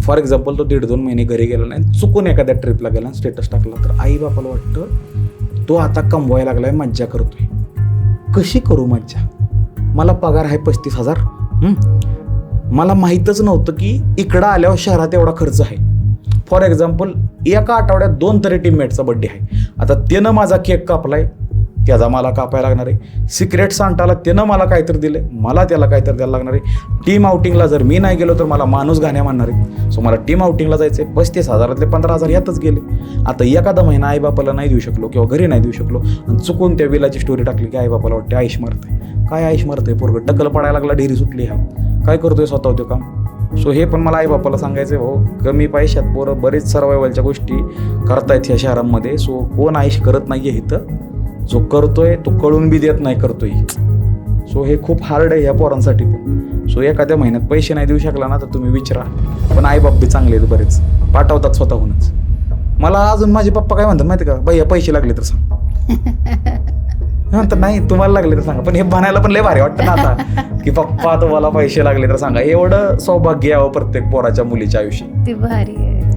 For example तो 1.5-2 महिने घरी गेला नाही, चुकून एखाद्या ट्रिपला गेला आणि स्टेटस टाकला, तर आई बापाला वाटतं तो आता कमवायला लागलाय, मज्जा करतोय. कशी करू मज्जा? मला पगार आहे 35,000. मला माहीतच नव्हतं की इकडं आल्यावर शहरात एवढा खर्च आहे. फॉर एक्झाम्पल एका आठवड्यात 2 तरी टीममेटचा बड्डे आहे. आता त्यानं माझा केक कापलाय, त्याचा मला कापायला लागणार आहे. सिक्रेट सांटाला त्यानं मला काहीतरी दिलं, मला त्याला काहीतरी द्यायला लागणार आहे. टीम आउटिंगला जर मी नाही गेलो तर मला माणूस घाण्या मानणार आहे. सो मला टीम आउटिंगला जायचं आहे. 35,000 15,000 यातच गेले. आता एखादा महिना आईबापाला नाही देऊ शकलो किंवा घरी नाही देऊ शकलो आणि चुकून त्या विलाची स्टोरी टाकली की आईबापाला वाटते आईश मारते. काय आईश मारते? पोरगं टकल पडायला लागला, ढेरी सुटली, ह्या काय करतोय स्वतः होतो काम. सो हे पण मला आईबापाला सांगायचं हो, कमी पैशात पोरं बरेच सर्वायवलच्या गोष्टी करतायत ह्या शहरांमध्ये. सो कोण आईश करत नाही आहे इथं, जो करतोय तो कळून बी देत नाही करतोय. सो हे खूप हार्ड आहे ह्या पोरांसाठी पण. सो एखाद्या महिन्यात पैसे नाही देऊ शकला ना तर तुम्ही विचारा. पण आईबाप बी चांगले आहेत, बरेच पाठवतात स्वतःहूनच. मला अजून माझे पप्पा काय म्हणतात माहिती का, भैया पैसे लागले तर सांग. म्हणतात नाही तुम्हाला लागले तर सांगा. पण हे बनायला पण लय भारी वाटतं ना आता की पप्पा तुम्हाला पैसे लागले तर सांगा. एवढं सौभाग्य यावं प्रत्येक पोराच्या मुलीच्या आयुष्यात. ते भारी आहे.